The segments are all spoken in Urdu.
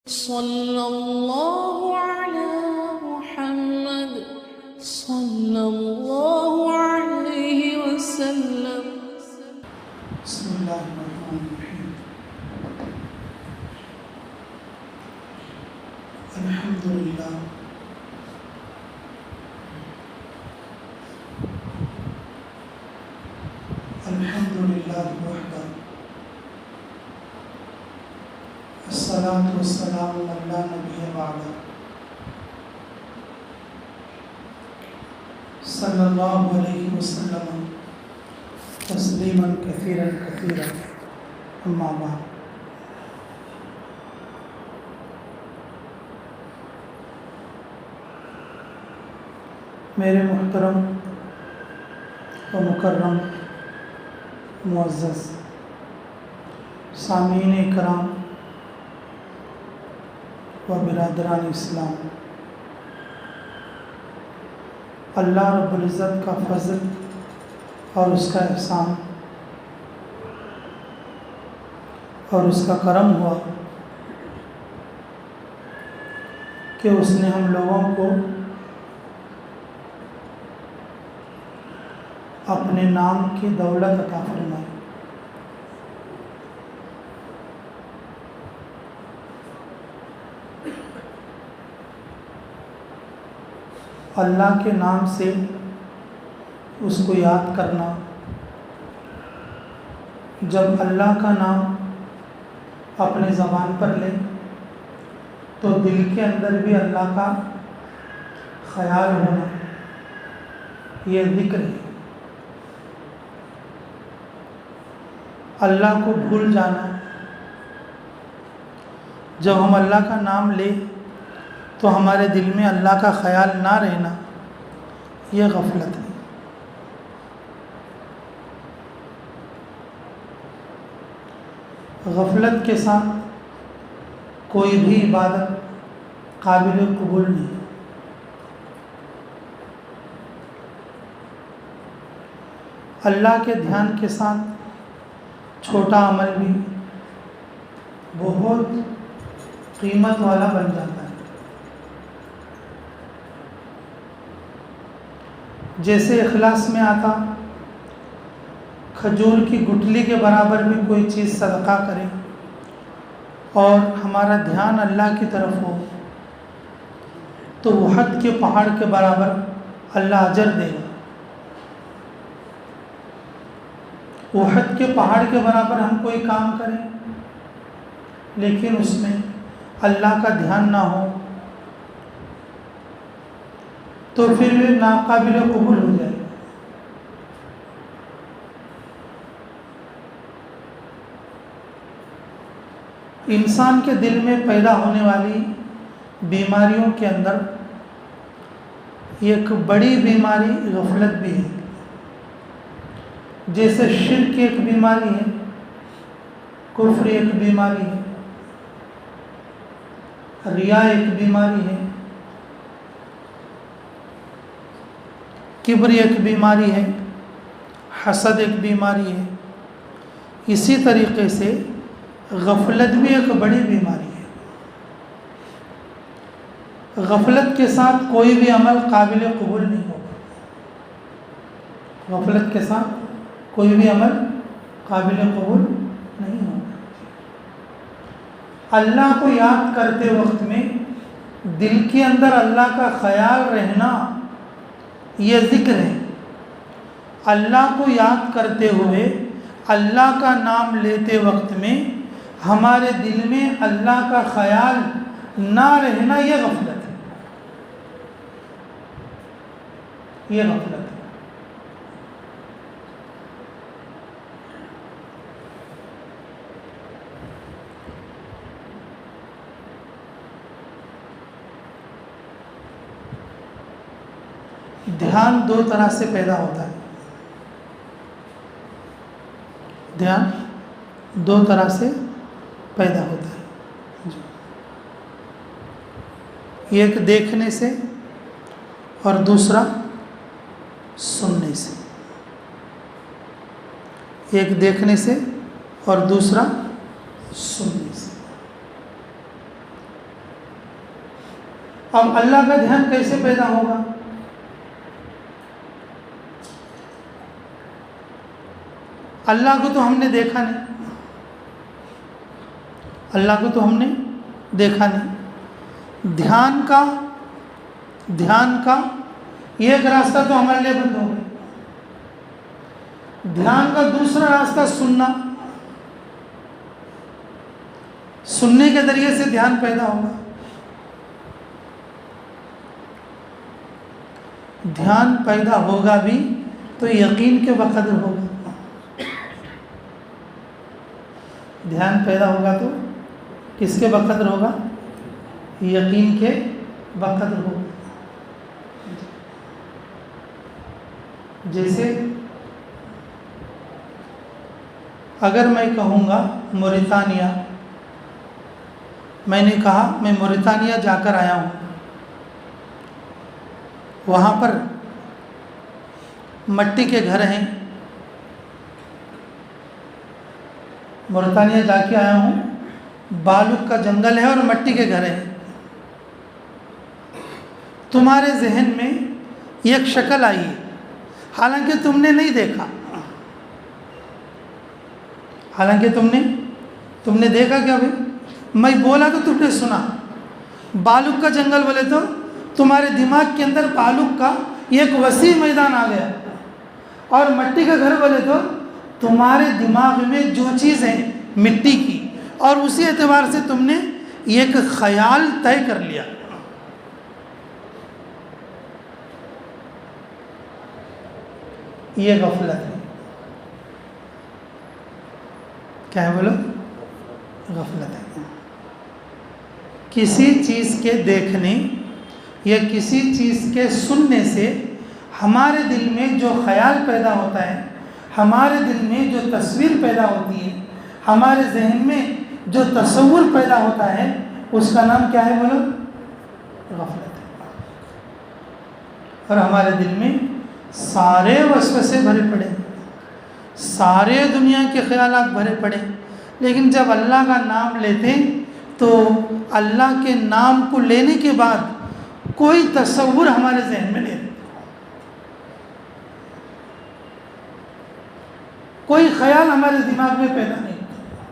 صلی اللہ علی محمد صلی اللہ علیہ وسلم۔ بسم اللہ الرحمن الرحیم۔ الحمدللہ الحمدللہ وحدہ الصلاۃ والسلام علی نبی بعد صلی اللہ علیہ وسلم تسلیما کثیرا کثیرا اما بعد۔ میرے محترم و مکرم معزز سامعین کرام و برادران اسلام، اللہ رب العزت کا فضل اور اس کا احسان اور اس کا کرم ہوا کہ اس نے ہم لوگوں کو اپنے نام کی دولت عطا فرمائی۔ اللہ کے نام سے اس کو یاد کرنا، جب اللہ کا نام اپنے زبان پر لے تو دل کے اندر بھی اللہ کا خیال ہونا، یہ ذکر ہے۔ اللہ کو بھول جانا، جب ہم اللہ کا نام لیں تو ہمارے دل میں اللہ کا خیال نہ رہنا، یہ غفلت ہے۔ غفلت کے ساتھ کوئی بھی عبادت قابل قبول نہیں۔ اللہ کے دھیان کے ساتھ چھوٹا عمل بھی بہت قیمت والا بن جاتا ہے۔ جیسے اخلاص میں آتا، کھجور کی گٹھلی کے برابر بھی کوئی چیز صدقہ کرے اور ہمارا دھیان اللہ کی طرف ہو تو احد کے پہاڑ کے برابر اللہ اجر دے گا۔ احد کے پہاڑ کے برابر ہم کوئی کام کریں لیکن اس میں اللہ کا دھیان نہ ہو تو پھر وہ ناقابل قبول ہو جائے گا۔ انسان کے دل میں پیدا ہونے والی بیماریوں کے اندر ایک بڑی بیماری غفلت بھی ہے۔ جیسے شرک ایک بیماری ہے، کفر ایک بیماری ہے، ریا ایک بیماری ہے، کبر ایک بیماری ہے، حسد ایک بیماری ہے، اسی طریقے سے غفلت بھی ایک بڑی بیماری ہے۔ غفلت کے ساتھ کوئی بھی عمل قابل قبول نہیں ہوگا۔ غفلت کے ساتھ کوئی بھی عمل قابل قبول نہیں ہوگا۔ اللہ کو یاد کرتے وقت میں دل کے اندر اللہ کا خیال رہنا، یہ ذکر ہے۔ اللہ کو یاد کرتے ہوئے اللہ کا نام لیتے وقت میں ہمارے دل میں اللہ کا خیال نہ رہنا، یہ غفلت ہے۔ یہ غفلت ہے۔ دھیان دو طرح سے پیدا ہوتا ہے۔ دھیان دو طرح سے پیدا ہوتا ہے، ایک دیکھنے سے اور دوسرا سننے سے۔ ایک دیکھنے سے اور دوسرا سننے سے۔ اب اللہ کا دھیان کیسے پیدا ہوگا؟ اللہ کو تو ہم نے دیکھا نہیں، اللہ کو تو ہم نے دیکھا نہیں۔ دھیان کا ایک راستہ تو ہمارے لیے بند ہو گیا۔ دھیان کا دوسرا راستہ سننے کے ذریعے سے دھیان پیدا ہوگا۔ دھیان پیدا ہوگا بھی تو یقین کے بقدر ہوگا۔ دھیان پیدا ہوگا تو کس کے بقدر ہوگا؟ یقین کے بقدر ہوگا۔ جیسے اگر میں کہوں گا موریتانیہ، میں نے کہا میں موریتانیہ جا کر آیا ہوں، وہاں پر مٹی کے گھر ہیں، موریتانیہ جا کے آیا ہوں، بالوں کا جنگل ہے اور مٹی کے گھر ہیں۔ تمہارے ذہن میں ایک شکل آئی ہے، حالانکہ تم نے نہیں دیکھا، حالانکہ تم نے دیکھا کیا بھائی؟ میں بولا تو تم نے سنا۔ بالوں کا جنگل بولے تو تمہارے دماغ کے اندر بالوں کا ایک وسیع میدان آ گیا، اور مٹی کا گھر بولے تو تمہارے دماغ میں جو چیز ہے مٹی کی، اور اسی اعتبار سے تم نے ایک خیال طے کر لیا۔ یہ غفلت ہے۔ کیا ہے بولو؟ غفلت ہے۔ کسی چیز کے دیکھنے یا کسی چیز کے سننے سے ہمارے دل میں جو خیال پیدا ہوتا ہے، ہمارے دل میں جو تصویر پیدا ہوتی ہے، ہمارے ذہن میں جو تصور پیدا ہوتا ہے، اس کا نام کیا ہے بولو؟ غفلت ہے۔ اور ہمارے دل میں سارے وسوسے بھرے پڑے، سارے دنیا کے خیالات بھرے پڑے، لیکن جب اللہ کا نام لیتے تو اللہ کے نام کو لینے کے بعد کوئی تصور ہمارے ذہن میں نہیں رہتا، کوئی خیال ہمارے دماغ میں پیدا نہیں ہوتا،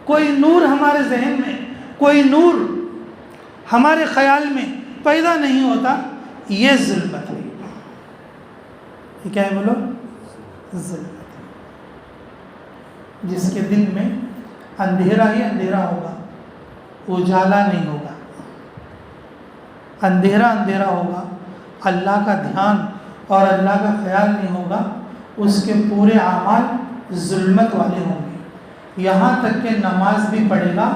کوئی نور ہمارے ذہن میں، کوئی نور ہمارے خیال میں پیدا نہیں ہوتا۔ یہ ظلمت ہے۔ یہ کیا ہے بولو؟ ظلمت۔ جس کے دل میں اندھیرا ہی اندھیرا ہوگا، اجالا نہیں ہوگا، اندھیرا ہوگا، اللہ کا دھیان اور اللہ کا خیال نہیں ہوگا، اس کے پورے اعمال ظلمت والے ہوں گے۔ یہاں تک کہ نماز بھی پڑھے گا،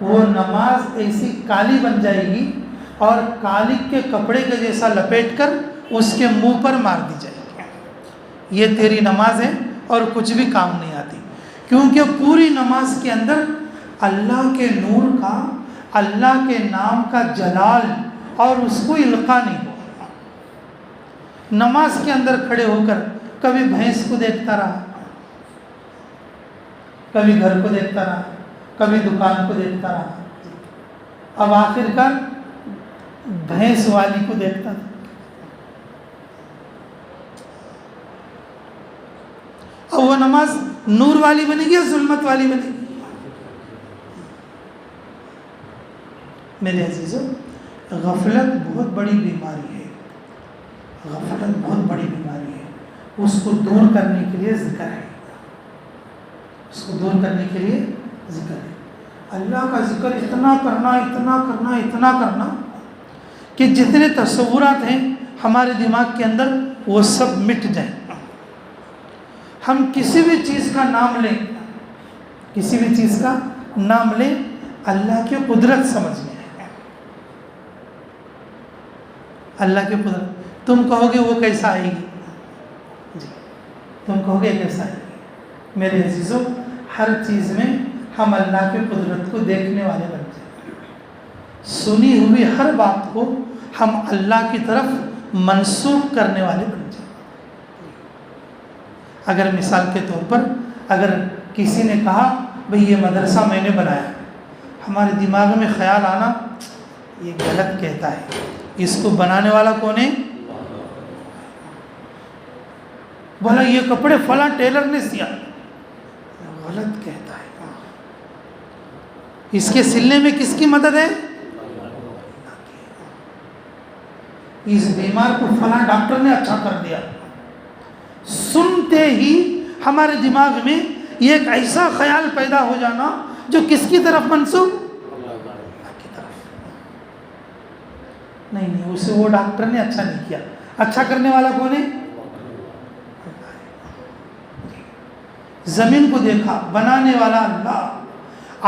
وہ نماز ایسی کالی بن جائے گی اور کالی کے کپڑے کے جیسا لپیٹ کر اس کے منہ پر مار دی جائے گی۔ یہ تیری نماز ہے اور کچھ بھی کام نہیں آتی، کیونکہ پوری نماز کے اندر اللہ کے نور کا، اللہ کے نام کا جلال اور اس کو القاء نہیں ہوا۔ نماز کے اندر کھڑے ہو کر کبھی بھینس کو دیکھتا رہا، کبھی گھر کو دیکھتا رہا، کبھی دکان کو دیکھتا رہا، اب آخر کار بھینس والی کو دیکھتا تھا۔ اب وہ نماز نور والی بنے گی یا ظلمت والی بنے گی؟ میرے عزیزو، غفلت بہت بڑی بیماری ہے، غفلت بہت بڑی بیماری ہے۔ اس کو دور کرنے کے لیے ذکر ہے، اس کو دور کرنے کے لیے ذکر ہے۔ اللہ کا ذکر اتنا کرنا، اتنا کرنا، اتنا کرنا کہ جتنے تصورات ہیں ہمارے دماغ کے اندر وہ سب مٹ جائیں۔ ہم کسی بھی چیز کا نام لیں، کسی بھی چیز کا نام لیں، اللہ کی قدرت سمجھ میں آئے، اللہ کی قدرت۔ تم کہو گے وہ کیسا آئے گی؟ جی، تم کہو گے کیسا آئے گی؟ میرے عزیزو، ہر چیز میں ہم اللہ کی قدرت کو دیکھنے والے بن جائیں، سنی ہوئی ہر بات کو ہم اللہ کی طرف منسوب کرنے والے بن جائیں۔ اگر مثال کے طور پر اگر کسی نے کہا بھئی یہ مدرسہ میں نے بنایا، ہمارے دماغ میں خیال آنا یہ غلط کہتا ہے. اس کو بنانے والا کون ہے؟ بولا یہ کپڑے فلاں ٹیلر نے سیا، غلط کہتا ہے. اس کے سلنے میں کس کی مدد ہے؟ اس بیمار کو فلاں ڈاکٹر نے اچھا کر دیا. سنتے ہی ہمارے دماغ میں یہ ایک ایسا خیال پیدا ہو جانا جو کس کی طرف منسوب؟ اللہ کی طرف. نہیں، اسے وہ ڈاکٹر نے اچھا نہیں کیا. اچھا کرنے والا کون ہے؟ زمین کو دیکھا بنانے والا اللہ،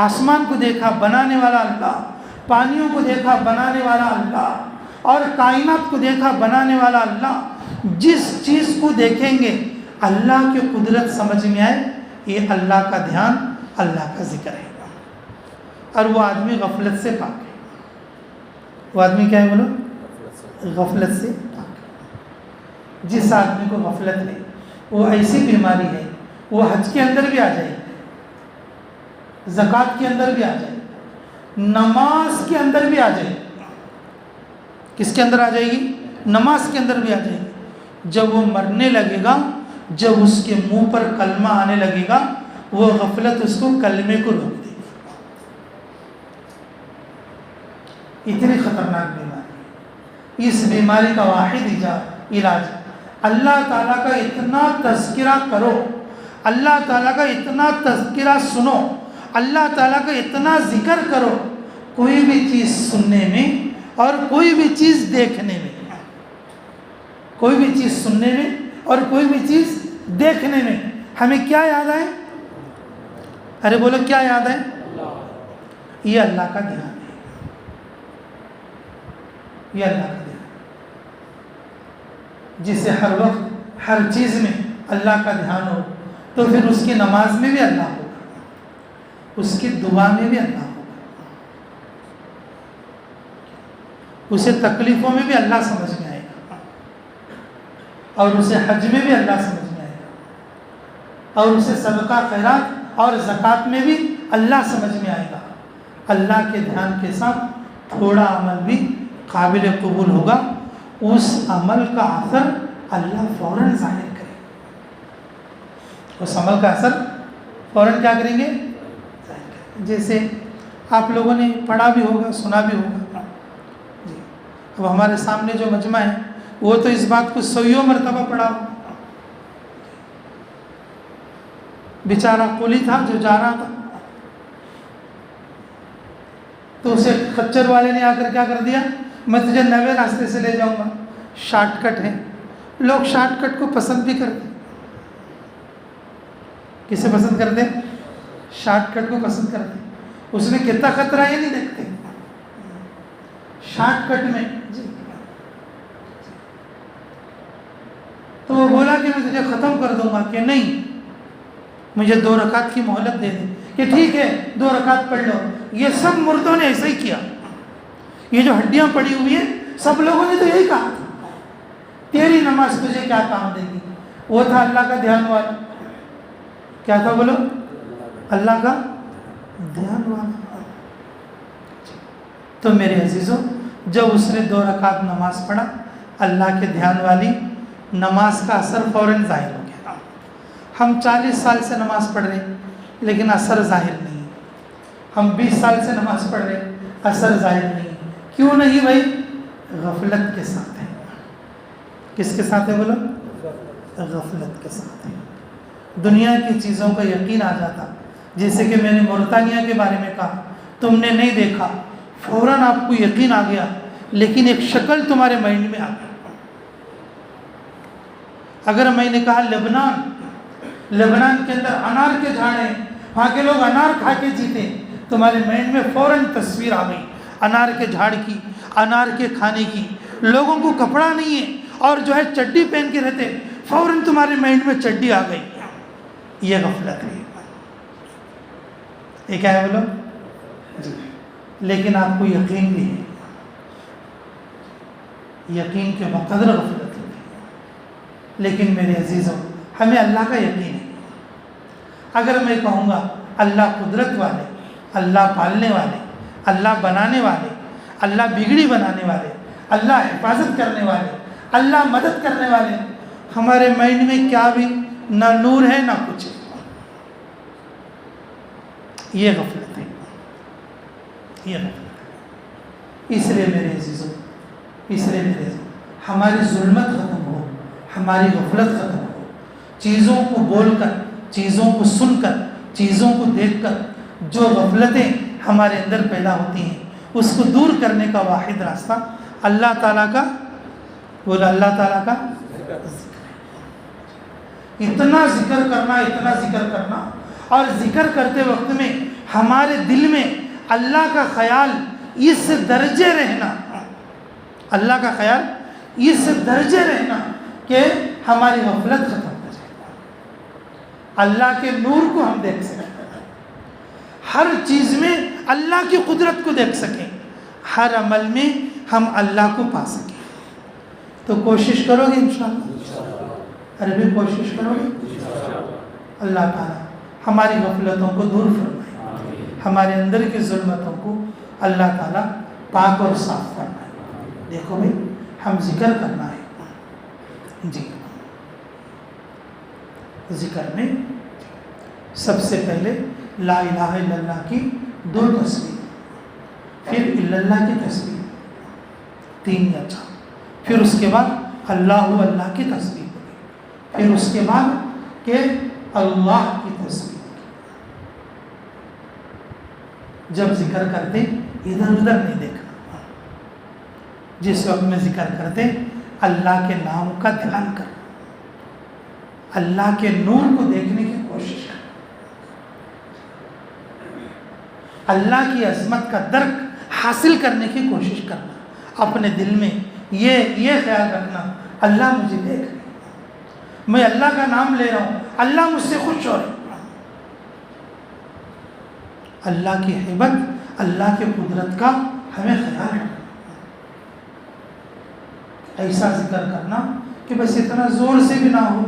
آسمان کو دیکھا بنانے والا اللہ، پانیوں کو دیکھا بنانے والا اللہ، اور کائنات کو دیکھا بنانے والا اللہ. جس چیز کو دیکھیں گے اللہ کی قدرت سمجھ میں آئے، یہ اللہ کا دھیان، اللہ کا ذکر ہے. اور وہ آدمی غفلت سے پاک ہے. وہ آدمی کیا ہے بولو؟ غفلت سے پاک ہے. جس آدمی کو غفلت ہے وہ ایسی بیماری ہے، وہ حج کے اندر بھی آ جائے گی، زکوٰۃ کے اندر بھی آ جائے گی، نماز کے اندر بھی آ جائے گی. کس کے اندر آ جائے گی؟ نماز کے اندر بھی آ جائے گی. جب وہ مرنے لگے گا، جب اس کے منہ پر کلمہ آنے لگے گا، وہ غفلت اس کو کلمے کو روک دے گی. اتنی خطرناک بیماری. اس بیماری کا واحد علاج اللہ تعالیٰ کا اتنا تذکرہ کرو، اللہ تعالیٰ کا اتنا تذکرہ سنو، اللہ تعالیٰ کا اتنا ذکر کرو. کوئی بھی چیز سننے میں اور کوئی بھی چیز دیکھنے میں، کوئی بھی چیز سننے میں اور کوئی بھی چیز دیکھنے میں ہمیں کیا یاد آئے؟ ارے بولو کیا یاد ہے؟ یہ اللہ کا دھیان ہے. یہ اللہ کا دھیان، جسے ہر وقت ہر چیز میں اللہ کا دھیان ہو تو پھر اس کی نماز میں بھی اللہ ہوگا، اس کی دعا میں بھی اللہ ہوگا، اسے تکلیفوں میں بھی اللہ سمجھ میں آئے گا، اور اسے حج میں بھی اللہ سمجھ میں آئے گا، اور اسے صدقہ خیرات اور زکوٰۃ میں بھی اللہ سمجھ میں آئے گا. اللہ کے دھیان کے ساتھ تھوڑا عمل بھی قابل قبول ہوگا. اس عمل کا اثر اللہ فوراً ظاہر کرے. اس عمل کا اثر فوراً کیا کریں گے؟ جیسے آپ لوگوں نے پڑھا بھی ہوگا، سنا بھی ہوگا. اب ہمارے سامنے جو مجمع ہے وہ تو اس بات کو سویوں مرتبہ پڑھا ہوگا. بیچارہ کولی تھا جو جا رہا تھا، تو اسے خچر والے نے آ کر کیا کر دیا؟ میں تجھے نوے راستے سے لے جاؤں گا، شارٹ کٹ ہے. لوگ شارٹ کٹ کو پسند بھی کرتے. کسے پسند کرتے؟ شارٹ کٹ کو پسند کرتے. اس میں کتنا خطرہ یہ نہیں دیکھتے شارٹ کٹ میں. تو وہ بولا کہ میں تجھے ختم کر دوں گا، کہ نہیں، مجھے 2 رکعت کی مہلت دے دے. کہ ٹھیک ہے 2 رکعت پڑھ لو. یہ سب مردوں نے ایسا ہی کیا. یہ جو ہڈیاں پڑی ہوئی ہیں سب لوگوں نے تو یہی کہا تھا تیری نماز تجھے کیا کام دے گی. وہ تھا اللہ کا دھیان والا. کیا تھا بولو؟ اللہ کا دھیان والا. تو میرے عزیزوں، جب اس نے 2 رکعت نماز پڑھا، اللہ کے دھیان والی نماز کا اثر فوراً ظاہر ہو گیا. ہم 40 سال سے نماز پڑھ رہے ہیں لیکن اثر ظاہر نہیں. ہم 20 سال سے نماز پڑھ رہے ہیں، اثر ظاہر نہیں. کیوں نہیں بھائی؟ غفلت کے ساتھ ہے. کس کے ساتھ ہے بولو؟ غفلت کے ساتھ ہے. دنیا کی چیزوں کا یقین آ جاتا، جیسے کہ میں نے موریتانیہ کے بارے میں کہا، تم نے نہیں دیکھا، فوراً آپ کو یقین آ گیا، لیکن ایک شکل تمہارے مائنڈ میں آ گئی. اگر میں نے کہا لبنان کے اندر انار کے جھاڑ ہیں، وہاں کے لوگ انار کھا کے جیتے، تمہارے مائنڈ میں فوراً تصویر آ گئی انار کے جھاڑ کی، انار کے کھانے کی. لوگوں کو کپڑا نہیں ہے اور جو ہے چڈی پہن کے رہتے، فوراً تمہارے مائنڈ میں چڈی آ گئی. یہ غفلت ہے. یہ کیا ہے بولو؟ جی. لیکن آپ کو یقین بھی ہے، یقین کے بقدر غفلت ہوتی ہے. لیکن میرے عزیزوں، ہمیں اللہ کا یقین ہے. اگر میں کہوں گا اللہ قدرت والے، اللہ پالنے والے، اللہ بنانے والے، اللہ بگڑی بنانے والے، اللہ حفاظت کرنے والے، اللہ مدد کرنے والے، ہمارے مائنڈ میں کیا بھی نہ نور ہے نہ کچھ ہے. یہ غفلت ہے، یہ غفلت ہے. اس لیے میرے عزیزوں، ہماری ظلمت ختم ہو، ہماری غفلت ختم ہو. چیزوں کو بول کر، چیزوں کو سن کر، چیزوں کو دیکھ کر جو غفلتیں ہمارے اندر پیدا ہوتی ہیں، اس کو دور کرنے کا واحد راستہ اللہ تعالیٰ کا اتنا ذکر کرنا، اور ذکر کرتے وقت میں ہمارے دل میں اللہ کا خیال اس درجے رہنا، کہ ہماری غفلت ختم ہو جائے، اللہ کے نور کو ہم دیکھ سکیں، ہر چیز میں اللہ کی قدرت کو دیکھ سکیں، ہر عمل میں ہم اللہ کو پا سکیں. تو کوشش کرو گے انشاءاللہ؟ عربی کوشش کرو گے؟ اللہ تعالیٰ ہماری غفلتوں کو دور فرمائے، ہمارے اندر کی ظلمتوں کو اللہ تعالیٰ پاک اور صاف فرمائے. دیکھو بھائی، ہم ذکر کرنا ہے جی. ذکر میں سب سے پہلے لا الہ الا اللہ کی 2 تسبیح، پھر الا اللہ کی تسبیح 3 یا 4، پھر اس کے بعد اللہ کی تسبیح، پھر اس کے بعد کہ اللہ کی تسبیح. جب ذکر کرتے ادھر ادھر نہیں دیکھنا، جس وقت میں ذکر کرتے اللہ کے نام کا دھیان کرنا، اللہ کے نور کو دیکھنے کی کوشش کرنا، اللہ کی عظمت کا درک حاصل کرنے کی کوشش کرنا. اپنے دل میں یہ خیال رکھنا، اللہ مجھے دیکھ رہے، میں اللہ کا نام لے رہا ہوں، اللہ مجھ سے خوش ہو رہے. اللہ کی ہیبت، اللہ کی قدرت کا ہمیں خیال رکھنا. ایسا ذکر کرنا کہ بس اتنا زور سے بھی نہ ہو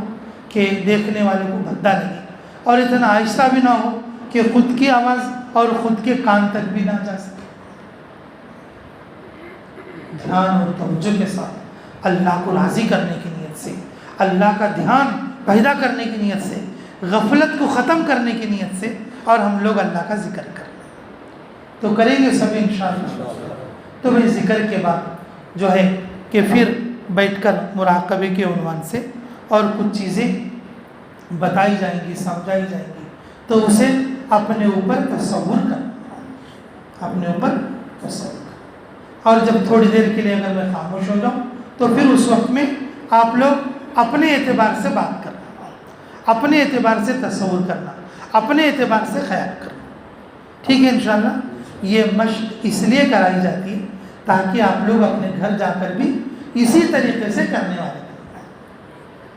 کہ دیکھنے والے کو بھدا لگے، اور اتنا آہستہ بھی نہ ہو کہ خود کی آواز اور خود کے کان تک بھی نہ جا سکے. دھیان اور توجہ کے ساتھ اللہ کو راضی کرنے کی نیت سے، اللہ کا دھیان پیدا کرنے کی نیت سے، غفلت کو ختم کرنے کی نیت سے، اور ہم لوگ اللہ کا ذکر کریں تو کریں گے سب انشاءاللہ. تو بھائی ذکر کے بعد جو ہے کہ پھر بیٹھ کر مراقبے کے عنوان سے اور کچھ چیزیں بتائی جائیں گی، سمجھائی جائیں گی، تو اسے اپنے اوپر تصور کرنا، اپنے اوپر تصور کرنا. اور جب تھوڑی دیر کے لیے اگر میں خاموش ہو جاؤں تو پھر اس وقت میں آپ لوگ اپنے اعتبار سے بات کرنا، اپنے اعتبار سے تصور کرنا، اپنے اعتبار سے خیال کرنا. ٹھیک ہے انشاءاللہ. یہ مشق اس لیے کرائی جاتی ہے تاکہ آپ لوگ اپنے گھر جا کر بھی اسی طریقے سے کرنے والے ہیں.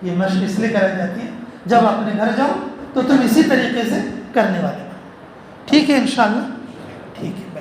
یہ مشق اس لیے کرائی جاتی ہے جب اپنے گھر جاؤ تو تم اسی طریقے سے کرنے والے ہو. ٹھیک ہے انشاءاللہ. ٹھیک ہے.